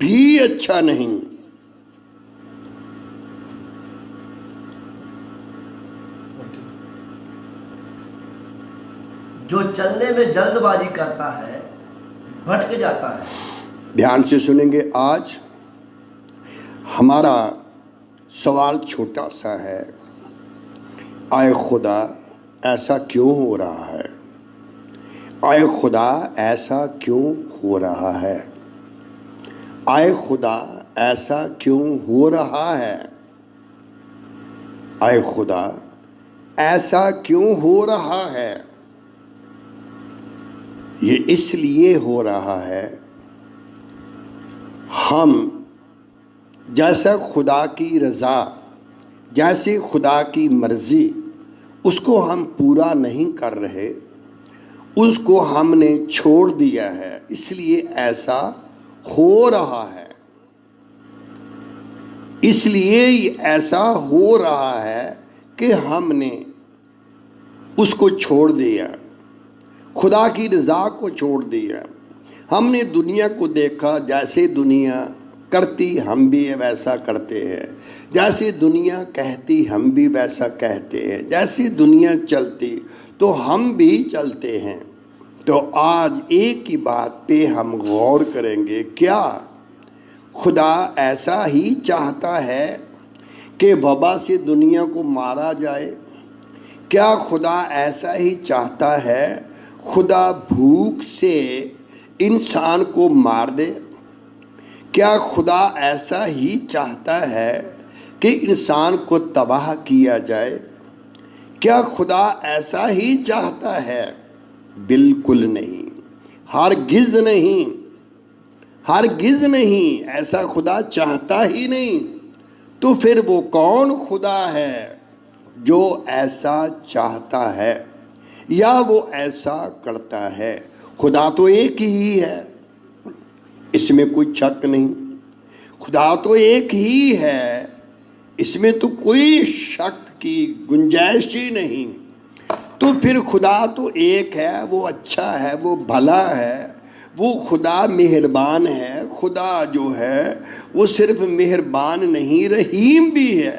بھی اچھا نہیں. جو چلنے میں جلد بازی کرتا ہے بھٹک جاتا ہے. دھیان سے سنیں گے. آج ہمارا سوال چھوٹا سا ہے. آئے خدا ایسا کیوں ہو رہا ہے؟ آئے خدا ایسا کیوں ہو رہا ہے؟ آئے خدا ایسا کیوں ہو رہا ہے؟ آئے خدا ایسا کیوں ہو رہا ہے؟ یہ اس لیے ہو رہا ہے ہم جیسا خدا کی رضا، جیسے خدا کی مرضی، اس کو ہم پورا نہیں کر رہے، اس کو ہم نے چھوڑ دیا ہے، اس لیے ایسا ہو رہا ہے. اس لیے ایسا ہو رہا ہے کہ ہم نے اس کو چھوڑ دیا، خدا کی رضا کو چھوڑ دیا. ہم نے دنیا کو دیکھا، جیسے دنیا کرتی ہم بھی ویسا کرتے ہیں، جیسے دنیا کہتی ہم بھی ویسا کہتے ہیں، جیسے دنیا چلتی تو ہم بھی چلتے ہیں. تو آج ایک ہی بات پہ ہم غور کریں گے. کیا خدا ایسا ہی چاہتا ہے کہ وبا سے دنیا کو مارا جائے؟ کیا خدا ایسا ہی چاہتا ہے خدا بھوک سے انسان کو مار دے؟ کیا خدا ایسا ہی چاہتا ہے کہ انسان کو تباہ کیا جائے؟ کیا خدا ایسا ہی چاہتا ہے؟ بالکل نہیں، ہرگز نہیں، ہرگز نہیں. ایسا خدا چاہتا ہی نہیں. تو پھر وہ کون خدا ہے جو ایسا چاہتا ہے یا وہ ایسا کرتا ہے؟ خدا تو ایک ہی ہے، اس میں کوئی شک نہیں. خدا تو ایک ہی ہے، اس میں تو کوئی شک کی گنجائش ہی نہیں. تو پھر خدا تو ایک ہے، وہ اچھا ہے، وہ بھلا ہے، وہ خدا مہربان ہے. خدا جو ہے وہ صرف مہربان نہیں، رحیم بھی ہے.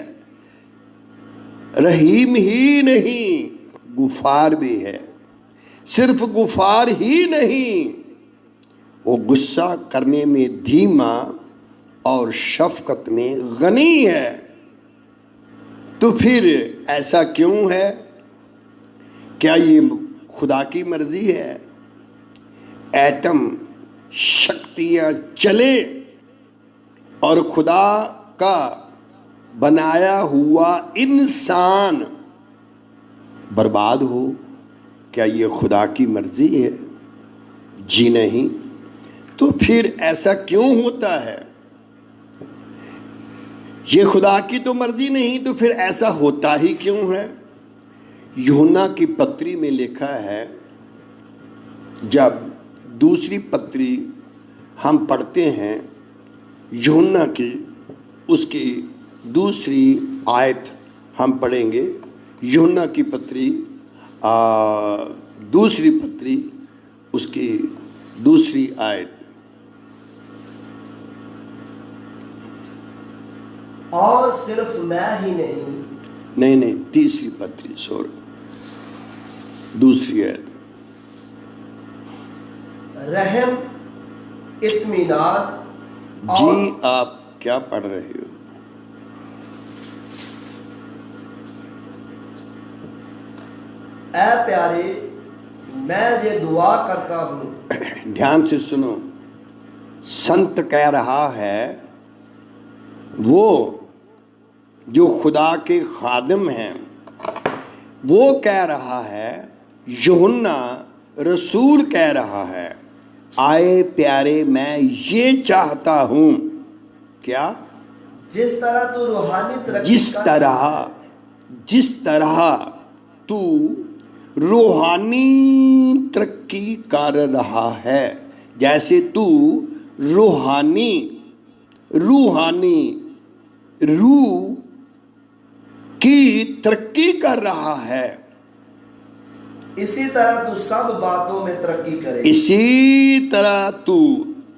رحیم ہی نہیں، غفار بھی ہے. صرف غفار ہی نہیں، وہ غصہ کرنے میں دھیما اور شفقت میں غنی ہے. تو پھر ایسا کیوں ہے؟ کیا یہ خدا کی مرضی ہے ایٹم شکتیاں چلے اور خدا کا بنایا ہوا انسان برباد ہو؟ کیا یہ خدا کی مرضی ہے؟ جی نہیں. تو پھر ایسا کیوں ہوتا ہے؟ یہ خدا کی تو مرضی نہیں، تو پھر ایسا ہوتا ہی کیوں ہے؟ یوحنا کی پتری میں لکھا ہے، جب دوسری پتری ہم پڑھتے ہیں یوحنا کی، اس کی دوسری آیت ہم پڑھیں گے. یوحنا کی پتری دوسری پتری، اس کی دوسری آیت. اور صرف میں ہی نہیں، تیسری پتری، سوری، دوسری آیت. رحم، اطمینان جی آپ کیا پڑھ رہے ہو؟ اے پیارے، میں یہ دعا کرتا ہوں. دھیان سے سنو. سنت کہہ رہا ہے، وہ جو خدا کے خادم ہیں وہ کہہ رہا ہے، یوحنا رسول کہہ رہا ہے، آئے پیارے میں یہ چاہتا ہوں. کیا؟ جس طرح تو روحانی ترقی جس طرح تو روحانی ترقی کر رہا ہے، جیسے تو روح کی ترقی کر رہا ہے، اسی طرح تو سب باتوں میں ترقی کرے. اسی طرح تو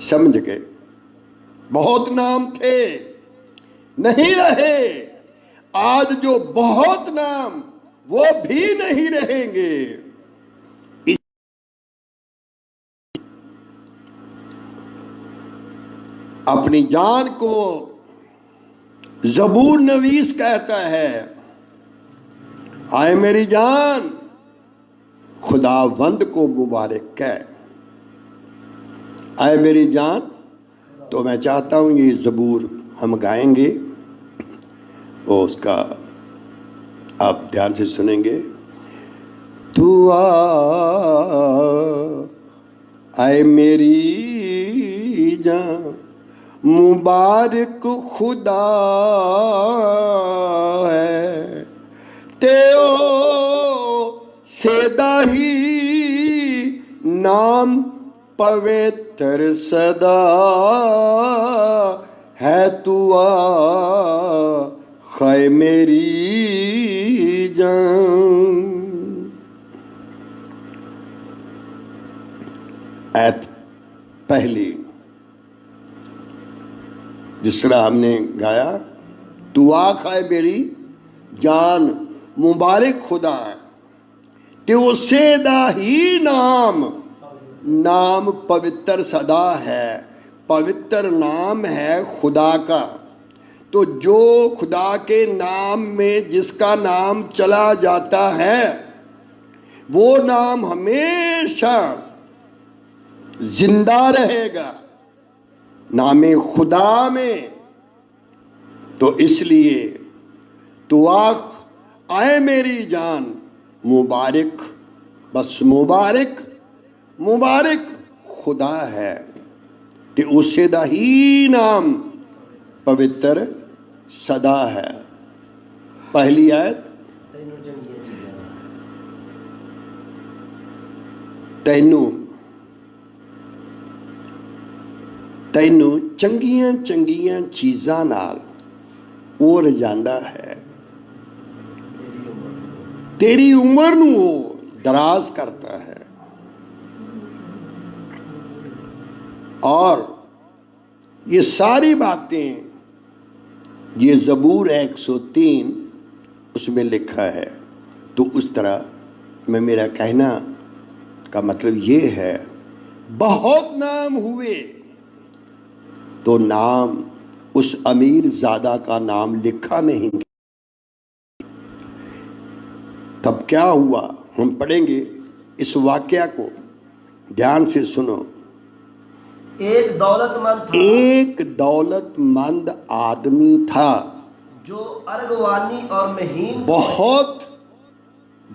سمجھ گئے؟ بہت نام تھے، نہیں رہے۔ آج جو بہت نام وہ بھی نہیں رہیں گے۔ اپنی جان کو زبور نویس کہتا ہے، آئے میری جان خداوند کو مبارک کہہ۔ آئے میری جان، تو میں چاہتا ہوں یہ زبور ہم گائیں گے اور اس کا آپ دھیان سے سنیں گے۔ تو آئے میری جان مبارک خدا ہے تیو سیدہ ہی نام پوتر سدا ہے تو آئے میری جان۔ ایت پہلی جس طرح ہم نے گایا، تو آئے میری جان مبارک خدا ہے تو سیدہ ہی نام پوتر سدا ہے۔ پوتر نام ہے خدا کا، تو جو خدا کے نام میں جس کا نام چلا جاتا ہے وہ نام ہمیشہ زندہ رہے گا نام خدا میں۔ تو اس لیے تو آئے میری جان مبارک، بس مبارک خدا ہے کہ اسے دا ہی نام پوتر سدا ہے۔ پہلی آیت، تینوں چنگیاں چیزاں نال او رجاندا ہے، تیری عمر نو وہ دراز کرتا ہے۔ اور یہ ساری باتیں یہ زبور 103 اس میں لکھا ہے۔ تو اس طرح میں میرا کہنا کا مطلب یہ ہے، بہت نام ہوئے تو نام اس امیر زادہ کا نام لکھا نہیں۔ تب کیا ہوا؟ ہم پڑھیں گے اس واقعہ کو، دھیان سے سنو۔ ایک دولت مند آدمی تھا جو ارغوانی اور مہین، بہت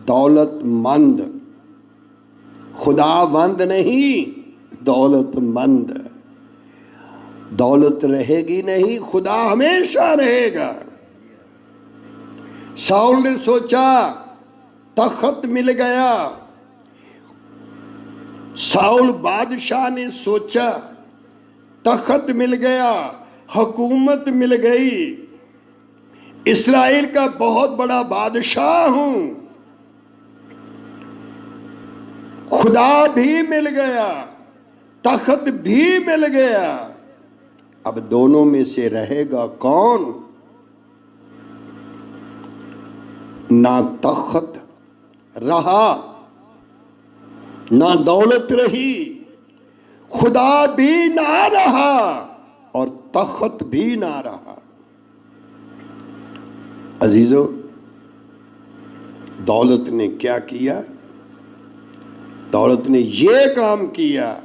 دولت مند، خداوند نہیں، دولت مند۔ دولت رہے گی نہیں، خدا ہمیشہ رہے گا۔ ساؤل نے سوچا تخت مل گیا، ساؤل بادشاہ نے سوچا تخت مل گیا، حکومت مل گئی، اسرائیل کا بہت بڑا بادشاہ ہوں، خدا بھی مل گیا، تخت بھی مل گیا۔ اب دونوں میں سے رہے گا کون؟ نہ تخت رہا نہ دولت رہی، خدا بھی نہ رہا اور تخت بھی نہ رہا۔ عزیزو، دولت نے کیا کیا؟ دولت نے یہ کام کیا،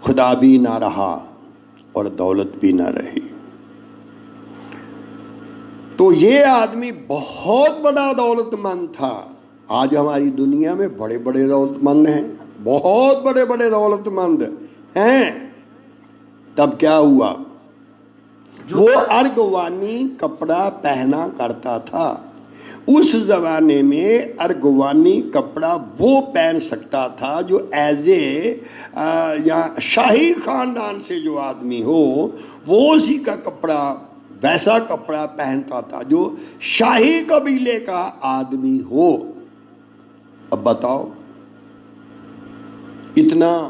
خدا بھی نہ رہا اور دولت بھی نہ رہی۔ تو یہ آدمی بہت بڑا دولت مند تھا۔ آج ہماری دنیا میں بڑے بڑے دولت مند ہیں، بہت بڑے بڑے دولت مند ہیں۔ تب کیا ہوا؟ وہ ارغوانی کپڑا پہنا کرتا تھا۔ اس زمانے میں ارغوانی کپڑا وہ پہن سکتا تھا جو ایز اے یا شاہی خاندان سے جو آدمی ہو، وہ اسی کا کپڑا، ویسا کپڑا پہنتا تھا جو شاہی قبیلے کا آدمی ہو۔ اب بتاؤ، اتنا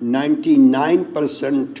99%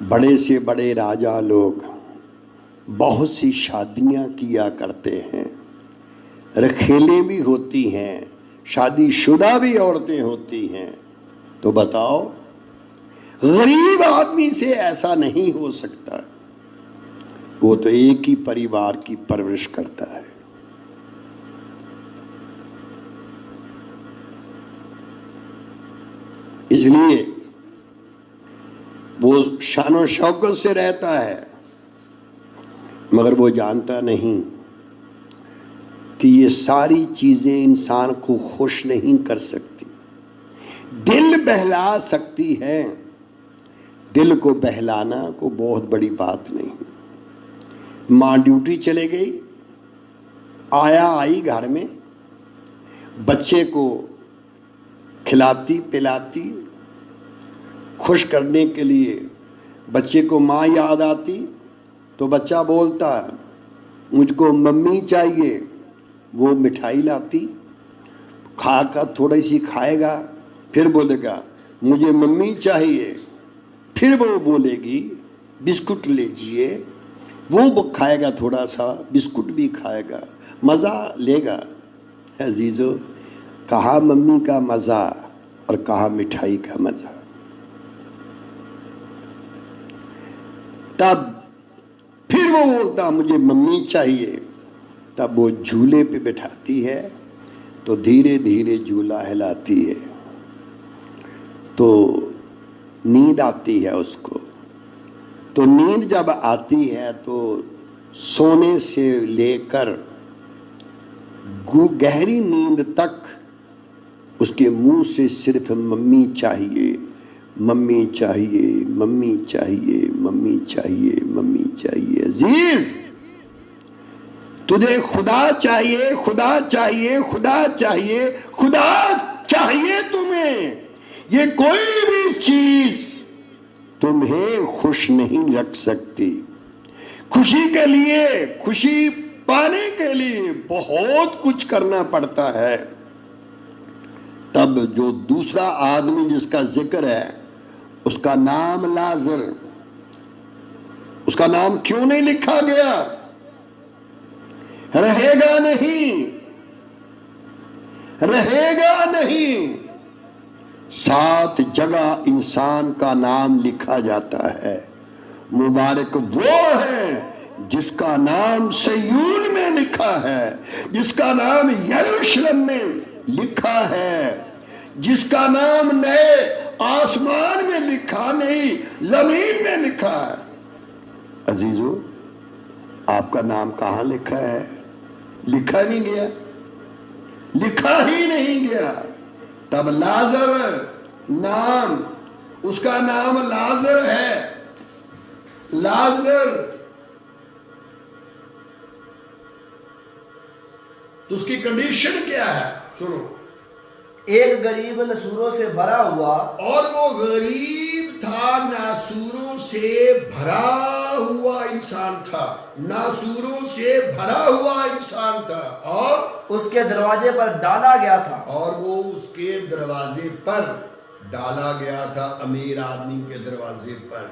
بڑے سے بڑے راجا لوگ بہت سی شادیاں کیا کرتے ہیں، رکھیلیں بھی ہوتی ہیں، شادی شدہ بھی عورتیں ہوتی ہیں، تو بتاؤ غریب آدمی سے ایسا نہیں ہو سکتا، وہ تو ایک ہی پریوار کی پرورش کرتا ہے۔ اس لیے وہ شان و شوکت سے رہتا ہے، مگر وہ جانتا نہیں کہ یہ ساری چیزیں انسان کو خوش نہیں کر سکتی۔ دل بہلا سکتی ہے، دل کو بہلانا کو بہت بڑی بات نہیں۔ ماں ڈیوٹی چلے گئی، آئی گھر میں، بچے کو کھلاتی پلاتی، خوش کرنے کے لیے بچے کو ماں یاد آتی تو بچہ بولتا ہے مجھ کو ممی چاہیے، وہ مٹھائی لاتی، کھا کر تھوڑی سی کھائے گا، پھر بولے گا مجھے ممی چاہیے، پھر وہ بولے گی بسکٹ لیجئے، وہ کھائے گا، تھوڑا سا بسکٹ بھی کھائے گا، مزہ لے گا۔ عزیزو، کہاں ممی کا مزہ اور کہاں مٹھائی کا مزہ؟ تب پھر وہ بولتا مجھے ممی چاہیے، تب وہ جھولے پہ بٹھاتی ہے تو دھیرے دھیرے جھولا ہلاتی ہے تو نیند آتی ہے اس کو، تو نیند جب آتی ہے تو سونے سے لے کر گہری نیند تک اس کے منہ سے صرف ممی چاہیے، ممی چاہیے، ممی چاہیے، ممی چاہیے، ممی چاہیے۔ عزیز، تجھے خدا چاہیے، خدا چاہیے، خدا چاہیے، خدا چاہیے تمہیں۔ یہ کوئی بھی چیز تمہیں خوش نہیں رکھ سکتی۔ خوشی کے لیے، خوشی پانے کے لیے بہت کچھ کرنا پڑتا ہے۔ تب جو دوسرا آدمی جس کا ذکر ہے، اس کا نام لازر، اس کا نام کیوں نہیں لکھا گیا؟ رہے گا نہیں، رہے گا نہیں۔ 7 جگہ انسان کا نام لکھا جاتا ہے، مبارک وہ ہے جس کا نام صیون میں لکھا ہے، جس کا نام یروشلم میں لکھا ہے، جس کا نام نئے آسمان میں لکھا نہیں، زمین میں لکھا ہے۔ عزیزو، آپ کا نام کہاں لکھا ہے؟ لکھا نہیں گیا، لکھا ہی نہیں گیا۔ تب لازر نام، اس کا نام لازر ہے، لازر، تو اس کی کنڈیشن کیا ہے؟ سنو، ایک غریب نسوروں سے بھرا ہوا، اور وہ غریب تھا، ناسوروں سے بھرا ہوا انسان تھا، ناسوروں سے بھرا ہوا انسان تھا، اور اس کے دروازے پر ڈالا گیا تھا، اور وہ اس کے دروازے پر ڈالا گیا تھا، امیر آدمی کے دروازے پر۔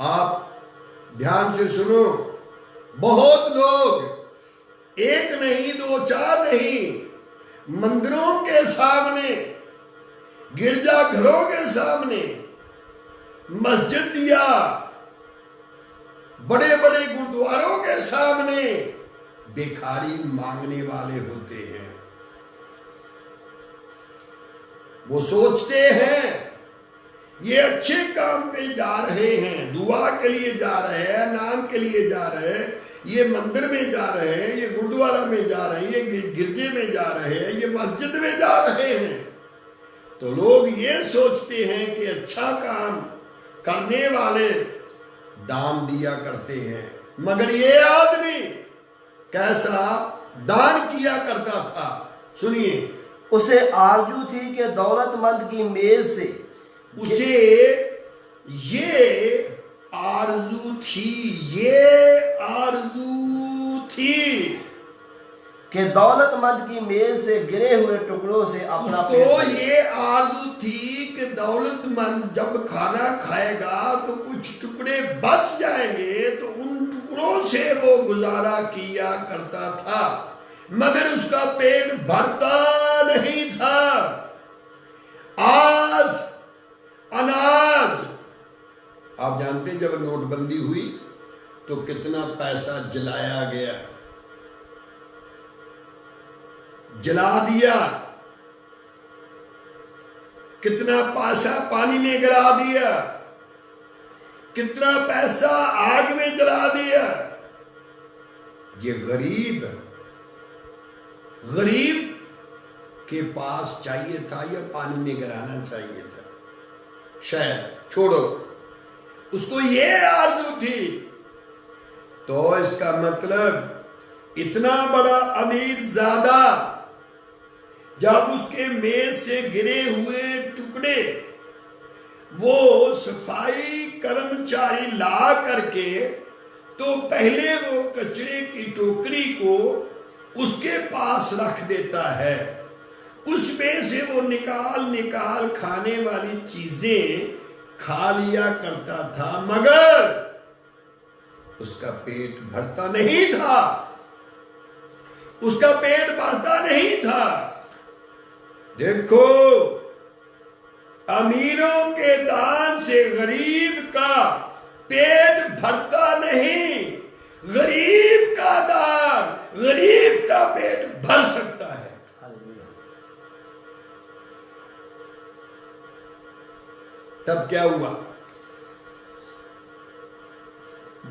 آپ دھیان سے سنو، بہت لوگ، ایک نہیں، 2 4 نہیں، مندروں کے سامنے، گرجا گھروں کے سامنے، مسجد یا بڑے بڑے گردواروں کے سامنے بھیکاری مانگنے والے ہوتے ہیں۔ وہ سوچتے ہیں یہ اچھے کام پہ جا رہے ہیں، دعا کے لیے جا رہے ہیں، نام کے لیے جا رہے ہیں، یہ مندر میں جا رہے ہیں، یہ گردوارہ میں جا رہے ہیں، یہ گرجے میں جا رہے ہیں، یہ مسجد میں جا رہے ہیں، تو لوگ یہ سوچتے ہیں کہ اچھا کام کرنے والے دان دیا کرتے ہیں، مگر یہ آدمی کیسا دان کیا کرتا تھا؟ سنیے، اسے آرزو تھی کہ دولت مند کی میز سے، اسے یہ آرزو تھی، یہ آرزو تھی کہ دولت مند کی میز سے گرے ہوئے ٹکڑوں سے اپنا اس کو یہ آرزو تھی کہ دولت مند جب کھانا کھائے گا تو کچھ ٹکڑے بچ جائیں گے تو ان ٹکڑوں سے وہ گزارا کیا کرتا تھا، مگر اس کا پیٹ بھرتا نہیں تھا۔ آج اناج، آپ جانتے ہیں جب نوٹ بندی ہوئی تو کتنا پیسہ جلایا گیا، جلا دیا، کتنا پیسہ پانی میں گرا دیا، کتنا پیسہ آگ میں جلا دیا۔ یہ غریب کے پاس چاہیے تھا یا پانی میں گرانا چاہیے تھا؟ شاید چھوڑو، اس کو یہ آرزو تھی۔ تو اس کا مطلب اتنا بڑا امیر زادہ جب اس کے میز سے گرے ہوئے ٹکڑے وہ صفائی کرمچاری لا کر کے تو پہلے وہ کچرے کی ٹوکری کو اس کے پاس رکھ دیتا ہے، اس میں سے وہ نکال کھانے والی چیزیں کھا لیا کرتا تھا، مگر اس کا پیٹ بھرتا نہیں تھا، اس کا پیٹ بھرتا نہیں تھا۔ دیکھو، امیروں کے دان سے غریب کا پیٹ بھرتا نہیں، غریب کا دان غریب کا پیٹ بھر سکتا ہے۔ تب کیا ہوا؟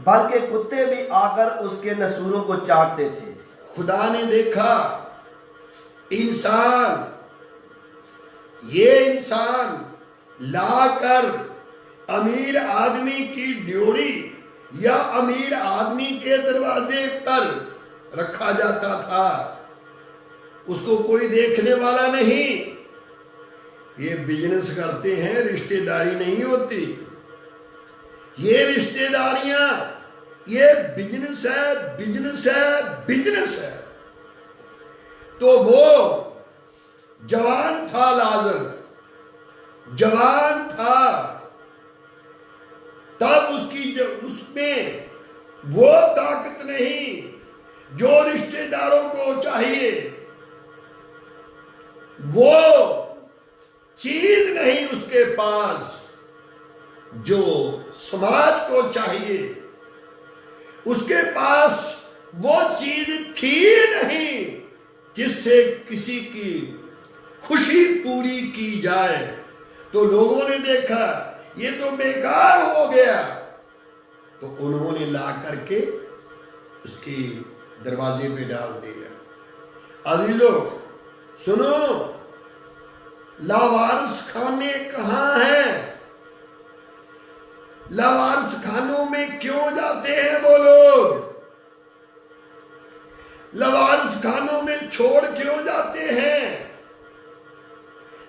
بلکہ کتے بھی آ کر اس کے نسوروں کو چاٹتے تھے۔ خدا نے دیکھا یہ انسان لا کر امیر آدمی کی ڈیوڑی یا امیر آدمی کے دروازے پر رکھا جاتا تھا، اس کو کوئی دیکھنے والا نہیں۔ یہ بزنس کرتے ہیں، رشتہ داری نہیں ہوتی، یہ رشتہ داریاں، یہ بزنس ہے۔ تو وہ جوان تھا، لازر جوان تھا، تب اس میں وہ طاقت نہیں جو رشتہ داروں کو چاہیے، وہ چیز نہیں اس کے پاس جو سماج کو چاہیے، اس کے پاس وہ چیز تھی نہیں جس سے کسی کی خوشی پوری کی جائے۔ تو لوگوں نے دیکھا یہ تو بیکار ہو گیا، تو انہوں نے لا کر کے اس کی دروازے پہ ڈال دیا۔ عزیزو سنو، لاوارث خانے کہاں ہیں؟ لاوارث خانوں میں کیوں جاتے ہیں وہ لوگ؟ لاوارث خانوں میں چھوڑ کیوں جاتے ہیں؟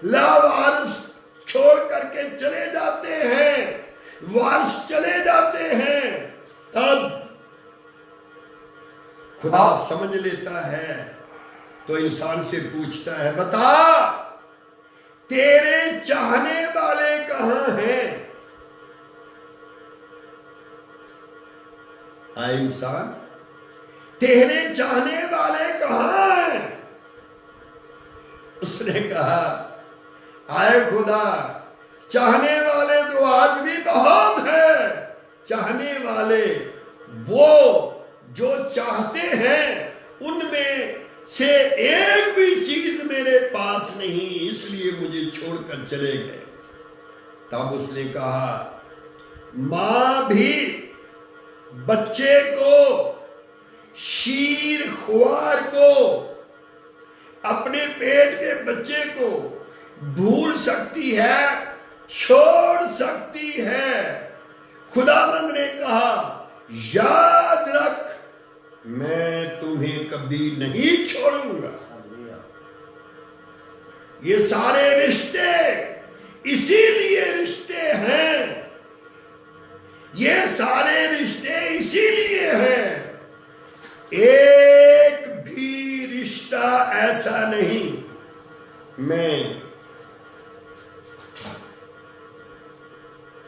لاوارث چھوڑ کر کے چلے جاتے ہیں، وارث چلے جاتے ہیں، تب خدا سمجھ لیتا ہے تو انسان سے پوچھتا ہے، بتا تیرے چاہنے والے کہاں ہیں؟ اے انسان، تیرے چاہنے والے کہاں ہیں؟ اس نے کہا، اے خدا، چاہنے والے تو آج بھی بہت ہیں، چاہنے والے وہ جو چاہتے ہیں ان میں سے ایک بھی چیز میرے پاس نہیں، اس لیے مجھے چھوڑ کر چلے گئے۔ تب اس نے کہا، ماں بھی بچے کو، شیر خوار کو، اپنے پیٹ کے بچے کو بھول سکتی ہے، چھوڑ سکتی ہے۔ خداوند نے کہا، یاد رکھ میں تمہیں کبھی نہیں چھوڑوں گا۔ یہ سارے رشتے اسی لیے رشتے ہیں، یہ سارے رشتے اسی لیے ہیں۔ ایک بھی میں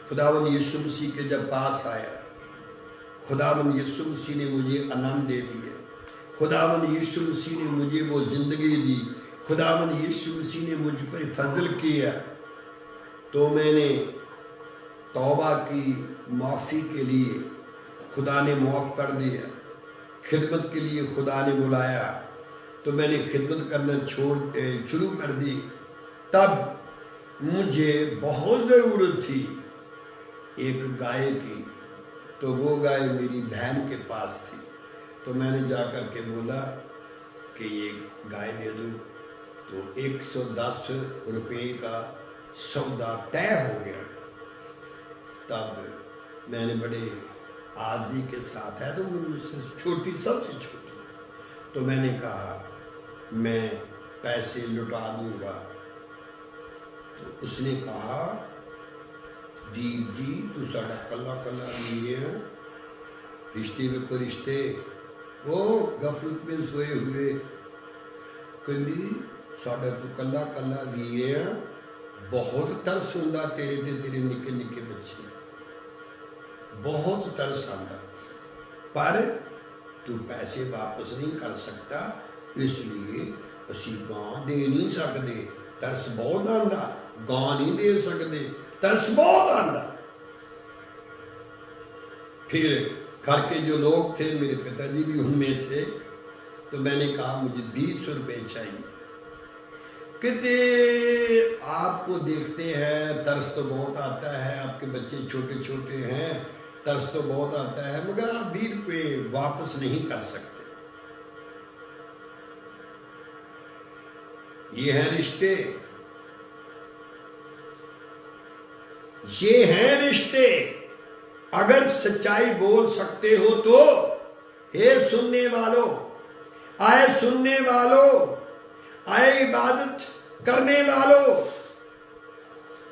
خداوند یسوع مسیح کے جب پاس آیا، خداوند یسوع مسیح نے مجھے انعام دے دیے، خداوند یسوع مسیح نے مجھے وہ زندگی دی، خداوند یسوع مسیح نے مجھ پر فضل کیا، تو میں نے توبہ کی معافی کے لیے خدا نے معاف کر دیا، خدمت کے لیے خدا نے بلایا تو میں نے خدمت کرنا شروع کر دی۔ تب مجھے بہت ضرورت تھی ایک گائے کی، تو وہ گائے میری بہن کے پاس تھی، تو میں نے جا کر کے بولا کہ یہ گائے دے دوں، تو 110 روپے کا سودا طے ہو گیا۔ تب میں نے بڑے عاجزی کے ساتھ ہے تو مجھ سے چھوٹی، سب سے چھوٹی، تو میں نے کہا میں پیسے لٹا دوں گا۔ تو اس نے کہا جی تو ساڑا کلا کلا لیے ہیں، رشتے کو رشتے وہ غفلت میں سوئے ہوئے، کلی ساڑا تو کلا کلا لیے ہیں، بہت ترس ہوندا تیرے دے، تیرے نکے نکے بچے، بہت ترس آندا، پر تو پیسے واپس نہیں کر سکتا، اس لیے اسی گاں دے نہیں سکتے، ترس بہت آندا، گاں نہیں دے سکتے، ترس بہت آندا۔ پھر گھر کے جو لوگ تھے، میرے پتا جی بھی ان میں تھے، تو میں نے کہا مجھے 20 روپے چاہیے۔ کہتے آپ کو دیکھتے ہیں ترس تو بہت آتا ہے، آپ کے بچے چھوٹے چھوٹے ہیں، ترس تو بہت آتا ہے، مگر آپ 20 روپے واپس نہیں کر سکتے۔ یہ ہیں رشتے، یہ ہیں رشتے۔ اگر سچائی بول سکتے ہو تو اے سننے والوں، آئے سننے والوں، آئے عبادت کرنے والوں،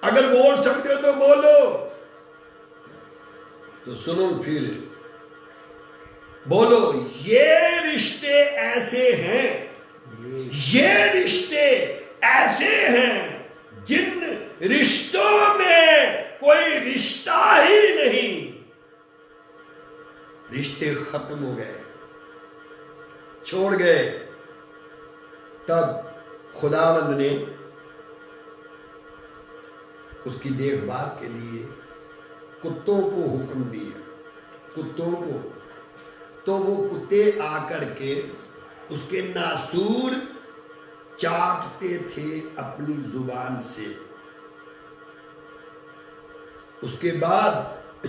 اگر بول سکتے ہو تو بولو، تو سنو پھر بولو، یہ رشتے ایسے ہیں، یہ رشتے ایسے ہیں جن رشتوں میں کوئی رشتہ ہی نہیں، رشتے ختم ہو گئے، چھوڑ گئے۔ تب خداوند نے اس کی دیکھ بھال کے لیے کتوں کو حکم دیا، کتوں کو، تو وہ کتے آ کر کے اس کے ناسور چاٹتے تھے اپنی زبان سے۔ اس کے بعد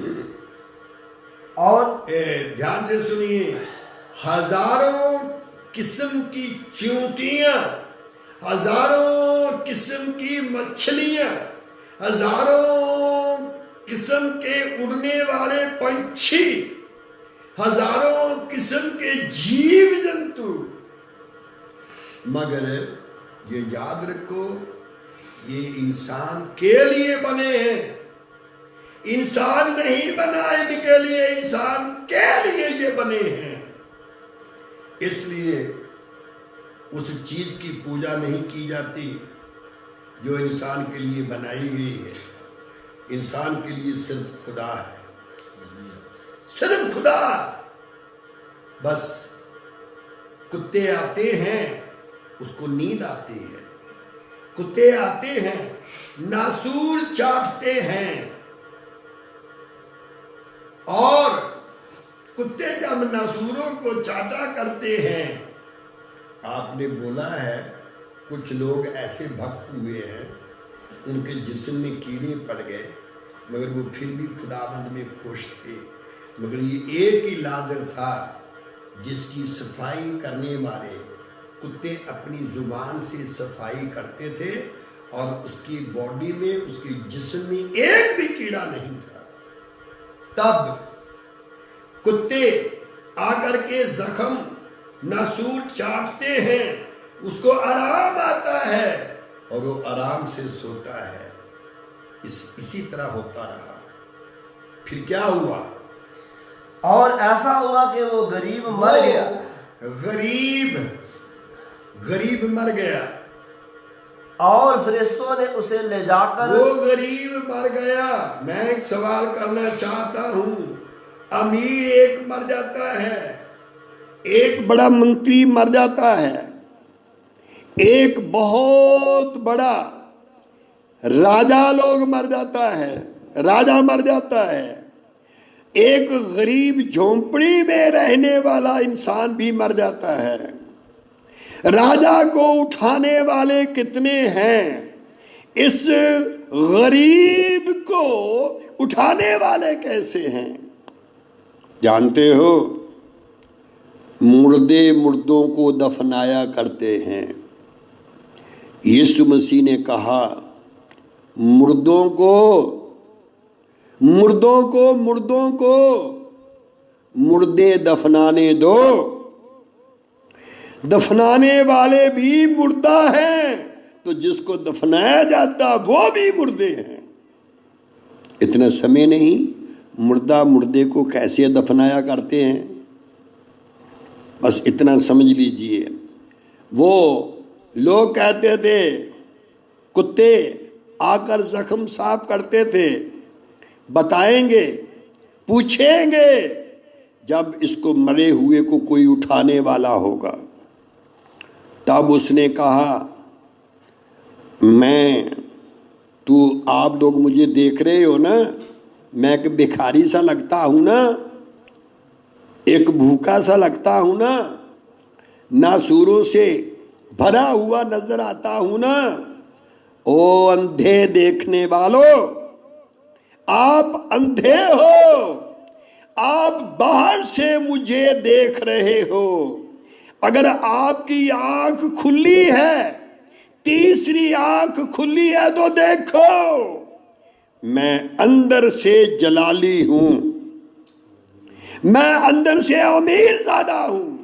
اور دھیان سے سنیے، ہزاروں قسم کی چیونٹیاں، ہزاروں قسم کی مچھلیاں، ہزاروں قسم کے اڑنے والے پنچھی، ہزاروں قسم کے جیو جنتو، مگر یہ یاد رکھو یہ انسان کے لیے بنے ہیں، انسان نہیں بنا ان کے لیے، انسان کے لیے یہ بنے ہیں۔ اس لیے اس چیز کی پوجا نہیں کی جاتی جو انسان کے لیے بنائی گئی ہے، انسان کے لیے صرف خدا ہے، صرف خدا۔ بس کتے آتے ہیں اس کو نیند آتی ہے، کتے آتے ہیں ناسور چاٹتے ہیں، اور کتے جب ناسوروں کو چاٹا کرتے ہیں، آپ نے بولا ہے کچھ لوگ ایسے بھکت ہوئے ہیں ان کے جسم میں کیڑے پڑ گئے مگر وہ پھر بھی خداوند میں خوش تھے، مگر یہ ایک ہی لادر تھا جس کی صفائی کرنے والے کتے اپنی زبان سے صفائی کرتے تھے اور اس کی باڈی میں، اس کے جسم میں ایک بھی کیڑا نہیں تھا۔ تب کتے آ کر کے زخم ناسور چاٹتے ہیں، اس کو آرام آتا ہے اور وہ آرام سے سوتا ہے۔ اسی طرح ہوتا رہا۔ پھر کیا ہوا؟ اور ایسا ہوا کہ وہ غریب مر گیا، غریب مر گیا، اور فرشتوں نے اسے لے جا کر وہ غریب مر گیا. میں ایک سوال کرنا چاہتا ہوں. امیر ایک مر جاتا ہے, ایک بڑا منتری مر جاتا ہے, ایک بہت بڑا راجا لوگ مر جاتا ہے, راجا مر جاتا ہے, ایک غریب جھونپڑی میں رہنے والا انسان بھی مر جاتا ہے. راجا کو اٹھانے والے کتنے ہیں, اس غریب کو اٹھانے والے کیسے ہیں؟ جانتے ہو, مردے مردوں کو دفنایا کرتے ہیں. یسوع مسیح نے کہا مردوں کو مردے دفنانے دو. دفنانے والے بھی مردہ ہیں, تو جس کو دفنایا جاتا وہ بھی مردے ہیں. اتنا سمے نہیں, مردہ مردے کو کیسے دفنایا کرتے ہیں, بس اتنا سمجھ لیجئے. وہ لوگ کہتے تھے, کتے آ کر زخم صاف کرتے تھے, بتائیں گے, پوچھیں گے جب اس کو مرے ہوئے کو کوئی اٹھانے والا ہوگا. تب اس نے کہا آپ لوگ مجھے دیکھ رہے ہو نا, میں ایک بھکاری سا لگتا ہوں نا, ایک بھوکا سا لگتا ہوں نا, ناسوروں سے بھرا ہوا نظر آتا ہوں نا. او اندھے دیکھنے والوں, آپ اندھے ہو, آپ باہر سے مجھے دیکھ رہے ہو. اگر آپ کی آنکھ کھلی ہے, تیسری آنکھ کھلی ہے تو دیکھو, میں اندر سے جلالی ہوں, میں اندر سے امیر زادہ ہوں.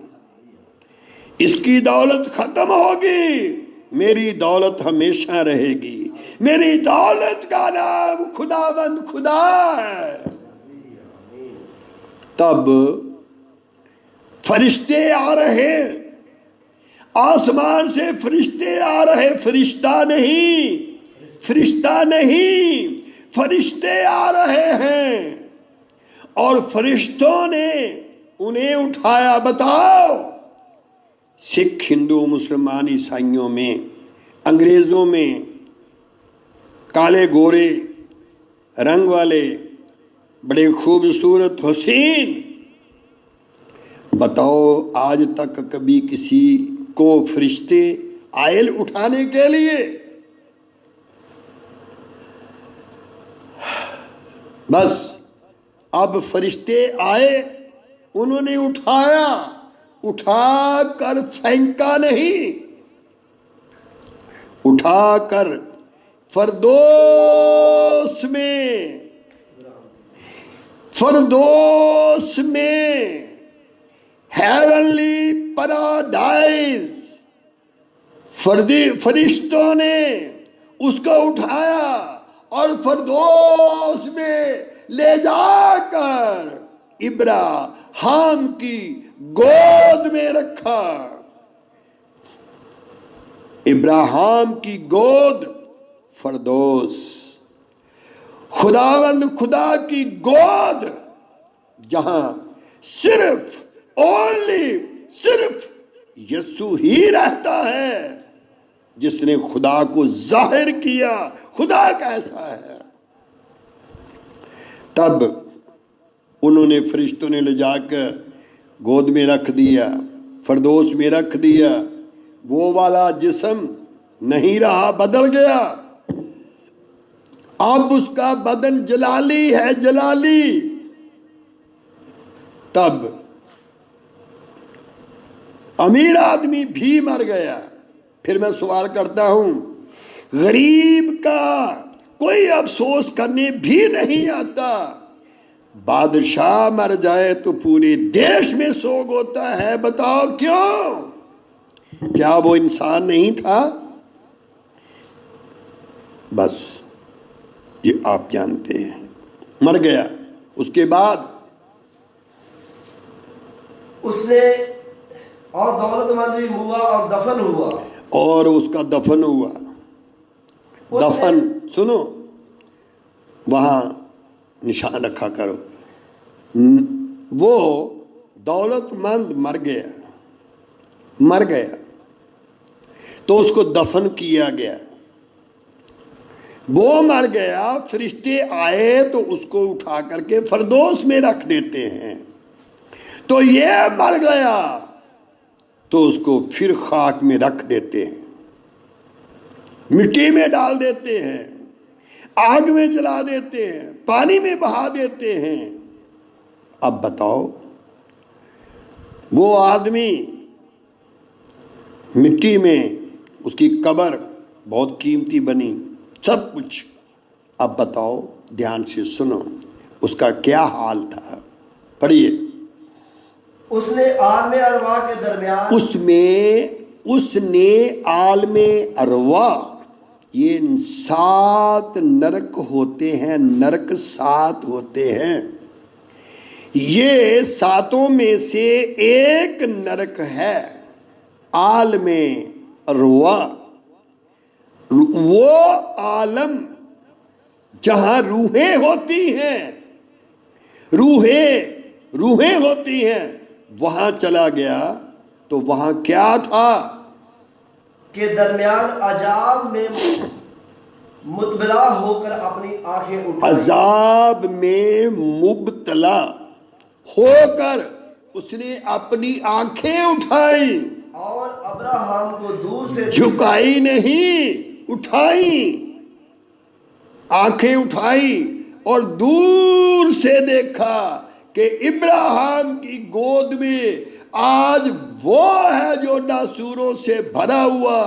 اس کی دولت ختم ہوگی, میری دولت ہمیشہ رہے گی. میری دولت کا نام خداوند خدا ہے. تب فرشتے آ رہے, آسمان سے فرشتے آ رہے, فرشتہ نہیں, فرشتے آ رہے ہیں, اور فرشتوں نے انہیں اٹھایا. بتاؤ, سکھ, ہندو, مسلمان, عیسائیوں میں, انگریزوں میں, کالے گورے رنگ والے, بڑے خوبصورت حسین, بتاؤ آج تک کبھی کسی کو فرشتے آئے اٹھانے کے لیے؟ بس اب فرشتے آئے, انہوں نے اٹھایا, اٹھا کر پھینکا نہیں, اٹھا کر فردوس میں ہیونلی پیراڈائز, فرشتوں نے اس کو اٹھایا اور فردوس میں لے جا کر ابراہیم کی گود میں رکھا. ابراہیم کی گود فردوس, خداوند خدا کی گود, جہاں صرف یسوع ہی رہتا ہے, جس نے خدا کو ظاہر کیا. خدا کیسا ہے؟ تب انہوں نے, فرشتوں نے لے جا کر گود میں رکھ دیا, فردوس میں رکھ دیا. وہ والا جسم نہیں رہا, بدل گیا. اب اس کا بدن جلالی ہے, جلالی. تب امیر آدمی بھی مر گیا. پھر میں سوال کرتا ہوں, غریب کا کوئی افسوس کرنے بھی نہیں آتا. بادشاہ مر جائے تو پورے دیش میں سوگ ہوتا ہے. بتاؤ کیوں؟ کیا وہ انسان نہیں تھا؟ بس یہ آپ جانتے ہیں, مر گیا. اس کے بعد اس نے اور دولت مند بھی ہوا اور دفن ہوا, اور اس کا دفن ہوا. دفن سنو وہاں نشان رکھا کرو. وہ دولت مند مر گیا تو اس کو دفن کیا گیا. وہ مر گیا، فرشتے آئے تو اس کو اٹھا کر کے فردوس میں رکھ دیتے ہیں. تو یہ مر گیا تو اس کو پھر خاک میں رکھ دیتے ہیں، مٹی میں ڈال دیتے ہیں، آگ میں جلا دیتے ہیں، پانی میں بہا دیتے ہیں. اب بتاؤ وہ آدمی مٹی میں، اس کی قبر بہت قیمتی بنی، سب کچھ. اب بتاؤ دھیان سے سنو اس کا کیا حال تھا. پڑھیے. اس نے عالم ارواح کے درمیان اس نے عالم ارواح، یہ 7 نرک ہوتے ہیں، نرک 7 ہوتے ہیں. یہ 7 میں سے ایک نرک ہے عالم ارواح. وہ عالم جہاں روحیں ہوتی ہیں، روحیں ہوتی ہیں، وہاں چلا گیا. تو وہاں کیا تھا کہ درمیان عذاب میں مبتلا ہو کر اپنی آنکھیں اٹھائیں. عذاب میں مبتلا ہو کر اس نے اپنی آنکھیں اٹھائی، اور ابراہیم کو دور سے جھکائی نہیں، اٹھائی. آنکھیں اٹھائی اور دور سے دیکھا کہ ابراہیم کی گود میں آج وہ ہے جو ناسوروں سے بھرا ہوا.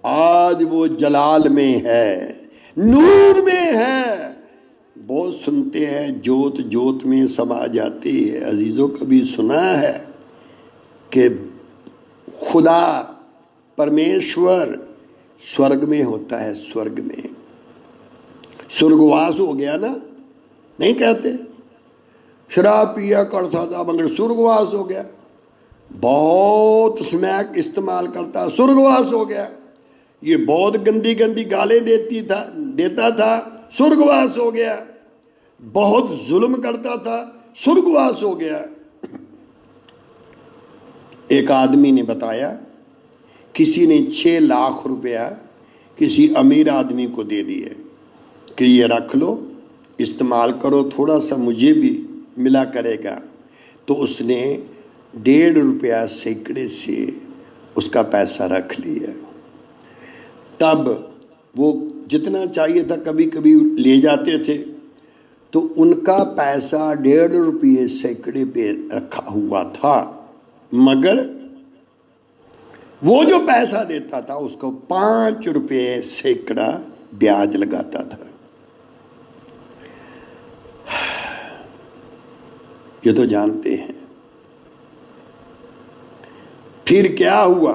آج وہ جلال میں ہے، نور میں ہے. بہت سنتے ہیں جوت جوت میں سما جاتی ہے. عزیزوں کبھی سنا ہے کہ خدا پرمیشور سورگ میں ہوتا ہے؟ سورگ میں سرگواس ہو گیا نا، نہیں کہتے؟ شراب پیا کرتا تھا مگر سرگواس ہو گیا. بہت اسمیک استعمال کرتا، سرگواس ہو گیا. یہ بہت گندی گندی گالیں دیتا تھا، سرگواس ہو گیا. بہت ظلم کرتا تھا، سرگواس ہو گیا. ایک آدمی نے بتایا کسی نے 6 لاکھ روپیہ کسی امیر آدمی کو دے دیے کہ یہ رکھ لو، استعمال کرو، تھوڑا سا مجھے بھی ملا کرے گا. تو اس نے 1.5 روپیہ سینکڑے سے اس کا پیسہ رکھ لیا. تب وہ جتنا چاہیے تھا کبھی کبھی لے جاتے تھے. تو ان کا پیسہ 1.5 روپیے سینکڑے پہ رکھا ہوا تھا، مگر وہ جو پیسہ دیتا تھا اس کو 5 روپے سینکڑا بیاج لگاتا تھا. یہ تو جانتے ہیں. پھر کیا ہوا؟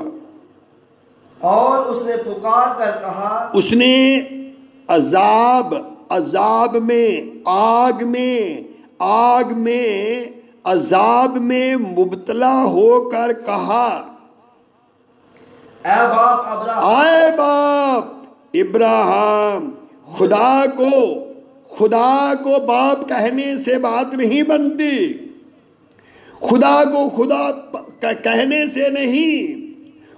اور اس نے پکار کر کہا، اس نے عذاب میں، آگ میں عذاب میں مبتلا ہو کر کہا، اے باپ ابراہیم، آئے باپ ابراہیم. خدا کو باپ کہنے سے بات نہیں بنتی. خدا کو خدا کہنے سے نہیں،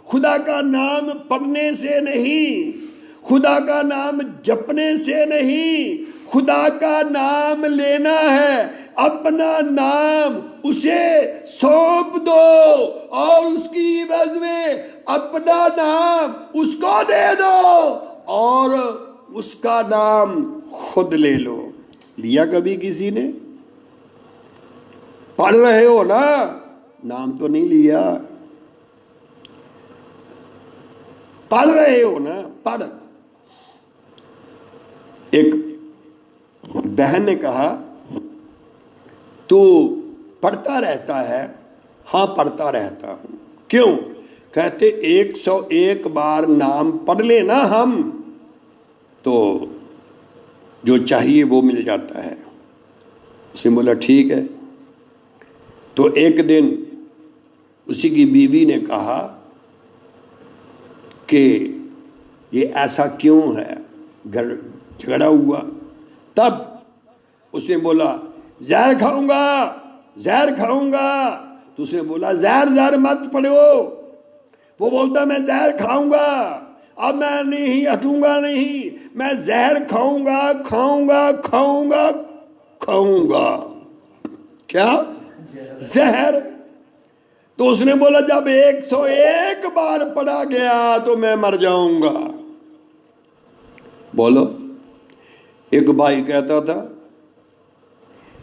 خدا کا نام پڑھنے سے نہیں، خدا کا نام جپنے سے نہیں. خدا کا نام لینا ہے، اپنا نام اسے سونپ دو اور اس کی عوض میں اپنا نام اس کو دے دو اور اس کا نام خود لے لو. لیا کبھی کسی نے؟ پڑھ رہے ہو نا، نام تو نہیں لیا. پڑھ رہے ہو نا، پڑھ. ایک بہن نے کہا تو پڑھتا رہتا ہے؟ ہاں پڑھتا رہتا ہوں. کیوں؟ کہتے 101 بار نام پڑھ لینا ہم تو جو چاہیے وہ مل جاتا ہے. اس نے بولا ٹھیک ہے. تو ایک دن اسی کی بیوی نے کہا کہ یہ ایسا کیوں ہے؟ جھگڑا ہوا، تب اس نے بولا زہر کھاؤں گا، زہر کھاؤں گا، تو اس نے بولا زہر مت پڑو۔ وہ بولتا میں زہر کھاؤں گا، اب میں نہیں ہٹوں گا، نہیں میں زہر کھاؤں گا کھاؤں گا کھاؤں گا کھاؤں گا۔ کیا؟ زہر۔ تو اس نے بولا جب 101 بار پڑا گیا تو میں مر جاؤں گا۔ بولو۔ ایک بھائی کہتا تھا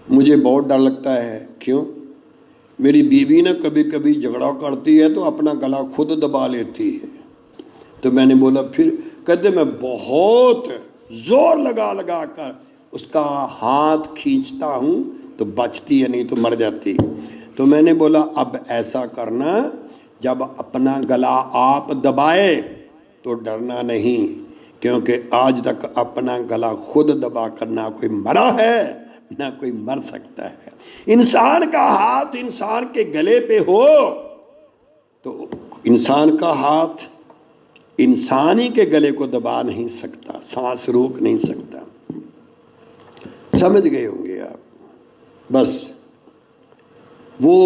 مجھے بہت ڈر لگتا ہے۔ کیوں؟ میری بیوی نا کبھی کبھی جھگڑا کرتی ہے تو اپنا گلا خود دبا لیتی ہے۔ تو میں نے بولا پھر؟ کہتے میں بہت زور لگا لگا کر اس کا ہاتھ کھینچتا ہوں تو بچتی ہے، نہیں تو مر جاتی۔ تو میں نے بولا اب ایسا کرنا، جب اپنا گلا آپ دبائے تو ڈرنا نہیں، کیونکہ آج تک اپنا گلا خود دبا کر نہ کوئی مرا ہے نہ کوئی مر سکتا ہے۔ انسان کا ہاتھ انسان کے گلے پہ ہو تو انسان کا ہاتھ انسانی کے گلے کو دبا نہیں سکتا، سانس روک نہیں سکتا۔ سمجھ گئے ہوں گے آپ۔ بس وہ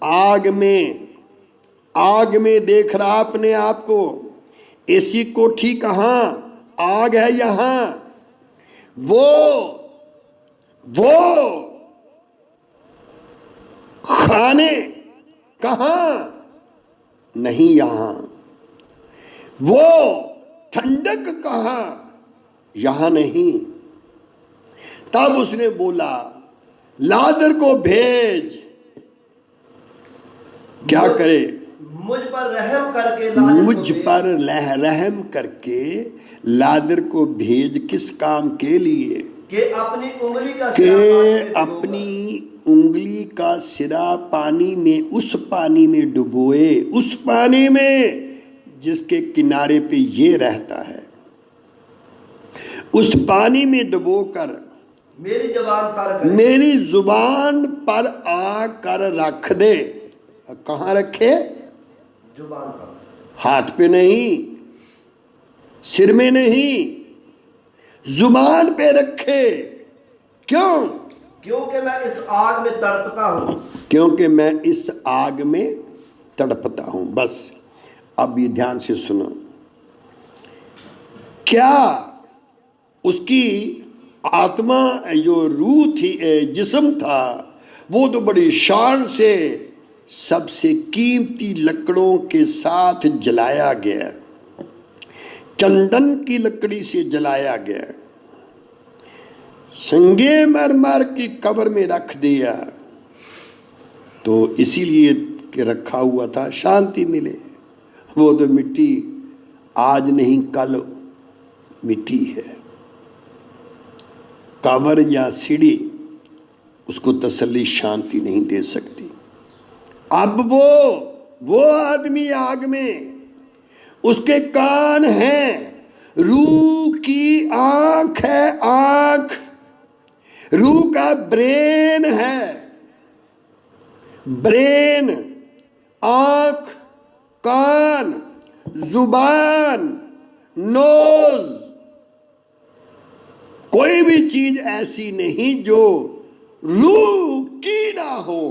آگ میں دیکھ رہا اپنے آپ کو، ایسی کوٹھی کہاں، آگ ہے یہاں، وہ کھانے کہاں، نہیں یہاں، وہ ٹھنڈک کہاں، یہاں نہیں۔ تب اس نے بولا لادر کو بھیج۔ کیا کرے؟ مجھ پر رحم کر کے لادر کو مجھ پر رحم کر کے لادر کو بھیج۔ کس کام کے لیے؟ کہ اپنی انگلی کا سرا پانی میں، اس پانی میں ڈبوئے، اس پانی میں جس کے کنارے پہ یہ رہتا ہے، اس پانی میں ڈبو کر میری زبان پر آ کر رکھ دے۔ کہاں رکھے؟ زبان پر، ہاتھ پہ نہیں، سر میں نہیں، زبان پہ رکھے۔ کیوں؟ کیونکہ میں اس آگ میں تڑپتا ہوں۔ کیونکہ میں اس آگ میں تڑپتا ہوں۔ بس اب یہ دھیان سے سنو۔ کیا اس کی آتما جو روح تھی، جسم تھا، وہ تو بڑی شان سے سب سے قیمتی لکڑوں کے ساتھ جلایا گیا، چندن کی لکڑی سے جلایا گیا، سنگے مرمر کی قبر میں رکھ دیا، تو اسی لیے کہ رکھا ہوا تھا شانتی ملے۔ وہ تو مٹی آج نہیں کل مٹی ہے، قبر یا سیڑھی اس کو تسلی شانتی نہیں دے سکتی۔ اب وہ آدمی آگ میں، اس کے کان ہیں، روح کی آنکھ ہے، آنکھ، روح کا برین ہے، برین، آنکھ، کان، زبان، نوز، کوئی بھی چیز ایسی نہیں جو روح کی نہ ہو۔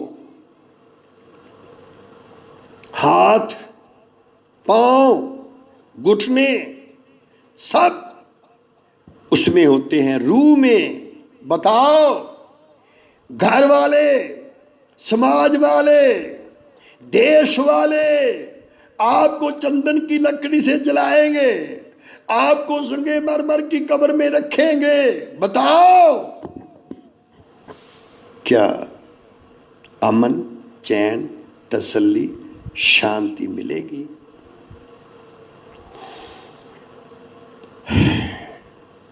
ہاتھ، پاؤں، گھٹنے سب اس میں ہوتے ہیں، روح میں۔ بتاؤ، گھر والے، سماج والے، دیش والے آپ کو چندن کی لکڑی سے جلائیں گے، آپ کو سنگے مرمر کی قبر میں رکھیں گے۔ بتاؤ کیا امن، چین، تسلی، شانتی ملے گی؟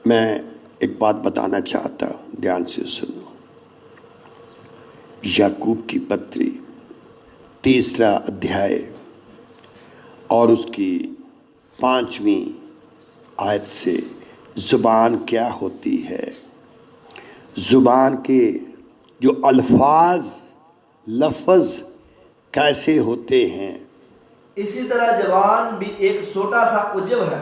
میں ایک بات بتانا چاہتا ہوں، دھیان سے سنو۔ یعقوب کی پتری 3 ادھیائے اور اس کی 5ویں آیت سے زبان کیا ہوتی ہے، زبان کے جو الفاظ، لفظ کیسے ہوتے ہیں۔ اسی طرح زبان بھی ایک چھوٹا سا عجب ہے،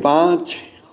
5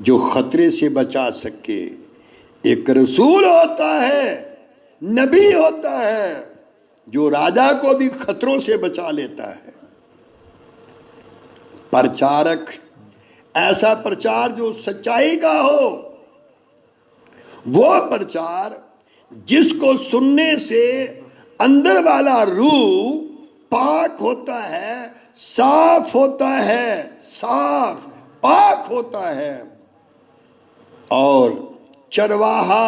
جو خطرے سے بچا سکے. ایک رسول ہوتا ہے، نبی ہوتا ہے، جو راجا کو بھی خطروں سے بچا لیتا ہے. پرچارک، ایسا پرچار جو سچائی کا ہو، وہ پرچار جس کو سننے سے اندر والا روح پاک ہوتا ہے، صاف ہوتا ہے، صاف پاک ہوتا ہے. اور چرواہا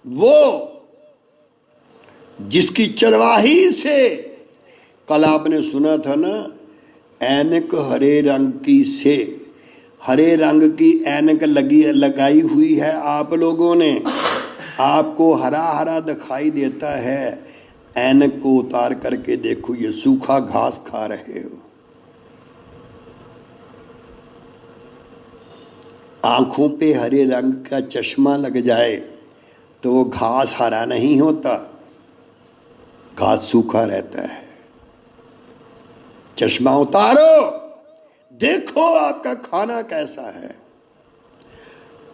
وہ جس کی چرواہی سے، کل آپ نے سنا تھا نا، اینک ہرے رنگ کی سے، ہرے رنگ کی اینک لگائی ہوئی ہے آپ لوگوں نے، آپ کو ہرا ہرا دکھائی دیتا ہے. اینک کو اتار کر کے دیکھو، یہ سوکھا گھاس کھا رہے ہو. آنکھوں پہ ہرے رنگ کا چشمہ لگ جائے تو وہ گھاس ہرا نہیں ہوتا، گھاس سوکھا رہتا ہے. چشمہ اتارو، دیکھو آپ کا کھانا کیسا ہے.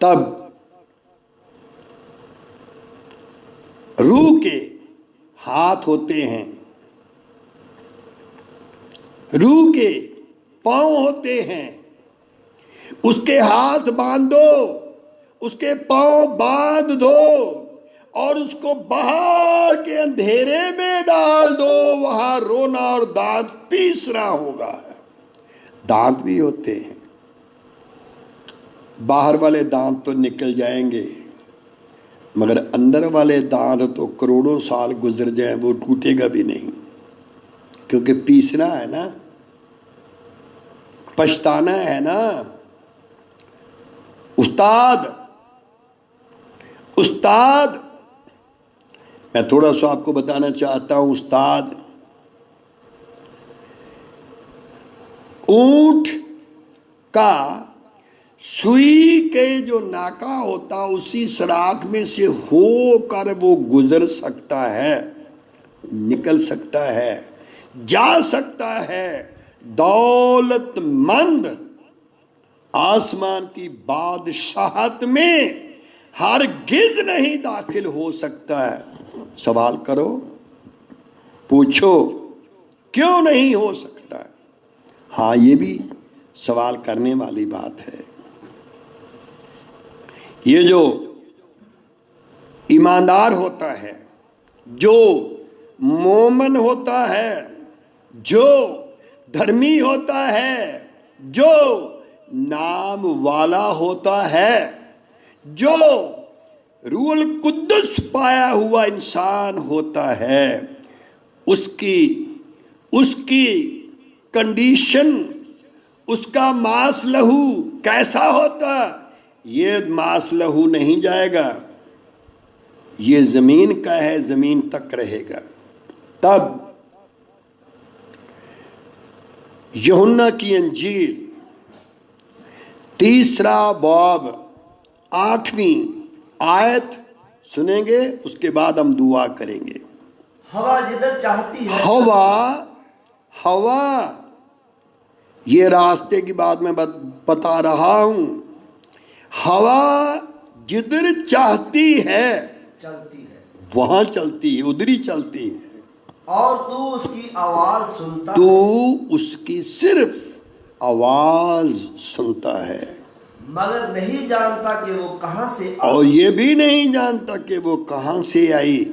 تب روح کے ہاتھ ہوتے ہیں، روح کے پاؤں ہوتے ہیں. اس کے ہاتھ باندھو، اس کے پاؤں باندھ دو اور اس کو باہر کے اندھیرے میں ڈال دو. وہاں رونا اور دانت پیسنا ہوگا. دانت بھی ہوتے ہیں، باہر والے دانت تو نکل جائیں گے، مگر اندر والے دانت تو کروڑوں سال گزر جائیں وہ ٹوٹے گا بھی نہیں، کیونکہ پیسنا ہے نا، پچھتانا ہے نا. استاد میں تھوڑا سا آپ کو بتانا چاہتا ہوں. استاد اونٹ کا سوئی کے جو ناکا ہوتا اسی سراخ میں سے ہو کر وہ گزر سکتا ہے، نکل سکتا ہے، جا سکتا ہے. دولت مند آسمان کی بادشاہت میں ہرگز نہیں داخل ہو سکتا ہے. سوال کرو، پوچھو کیوں نہیں ہو سکتا؟ ہاں، یہ بھی سوال کرنے والی بات ہے. یہ جو ایماندار ہوتا ہے، جو مومن ہوتا ہے، جو دھرمی ہوتا ہے، جو نام والا ہوتا ہے، جو روح القدس پایا ہوا انسان ہوتا ہے، اس کی کنڈیشن، اس کا ماس لہو کیسا ہوتا؟ یہ ماس لہو نہیں جائے گا، یہ زمین کا ہے، زمین تک رہے گا. تب یوحنا کی انجیل 3 باب 8ویں آیت سنیں گے، اس کے بعد ہم دعا کریں گے. ہوا جدھر چاہتی ہے، ہوا یہ راستے کی بات میں بتا رہا ہوں. ہوا جدھر چاہتی ہے چلتی ہے، وہاں چلتی ہے، ادھر ہی چلتی ہے. اور تو اس کی آواز سنتا تو ہے، اس کی صرف آواز سنتا ہے، مگر نہیں جانتا کہ وہ کہاں سے آئی اور یہ بھی نہیں جانتا کہ وہ کہاں سے آئی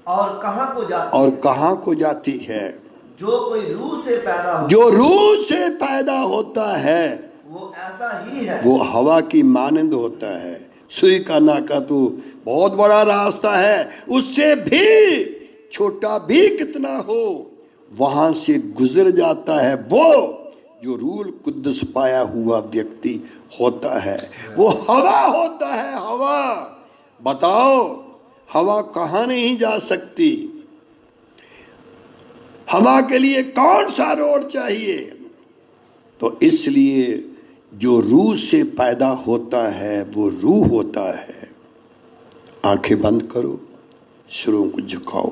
اور کہاں کو جاتی اور ہے. کہاں کو جاتی ہے. جو کوئی روح سے پیدا ہو، جو روح سے پیدا ہوتا ہے وہ ایسا ہی ہے. وہ ہوا کی مانند ہوتا ہے. سوئی کا ناکا تو بہت بڑا راستہ ہے، اس سے بھی چھوٹا بھی کتنا ہو وہاں سے گزر جاتا ہے. وہ جو روح القدس پایا ہوا ویکتی ہوتا ہے، وہ ہوا ہوتا ہے. ہوا، بتاؤ ہوا کہاں نہیں جا سکتی؟ ہوا کے لیے کون سا روڈ چاہیے؟ تو اس لیے جو روح سے پیدا ہوتا ہے وہ روح ہوتا ہے. آنکھیں بند کرو، سروں کو جھکاؤ.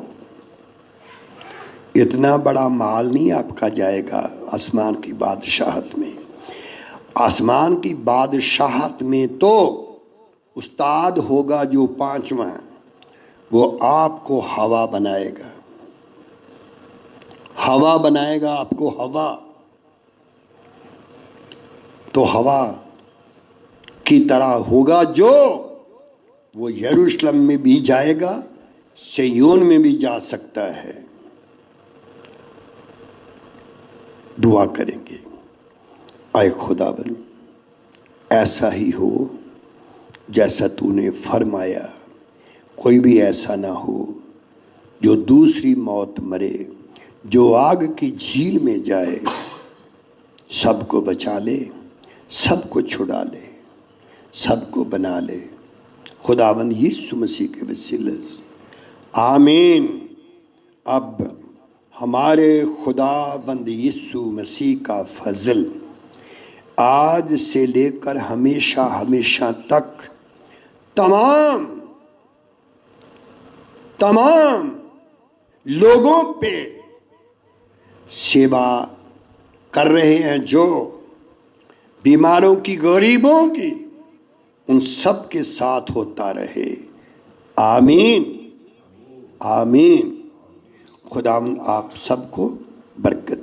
اتنا بڑا مال نہیں آپ کا جائے گا آسمان کی بادشاہت میں. آسمان کی بادشاہت میں تو استاد ہوگا جو 5واں، وہ آپ کو ہوا بنائے گا، ہوا بنائے گا آپ کو، ہوا تو ہوا کی طرح ہوگا جو وہ یروشلم میں بھی جائے گا، سیون میں بھی جا سکتا ہے۔ دعا کریں گے، اے خداوند ایسا ہی ہو جیسا تو نے فرمایا، کوئی بھی ایسا نہ ہو جو دوسری موت مرے، جو آگ کی جھیل میں جائے، سب کو بچا لے، سب کو چھڑا لے، سب کو بنا لے، خداوند یسوع مسیح کے وسیلے سے آمین۔ اب ہمارے خداوند یسوع مسیح کا فضل آج سے لے کر ہمیشہ ہمیشہ تک تمام لوگوں پہ سیوا کر رہے ہیں، جو بیماروں کی، غریبوں کی، ان سب کے ساتھ ہوتا رہے، آمین آمین۔ خداوند آپ سب کو برکت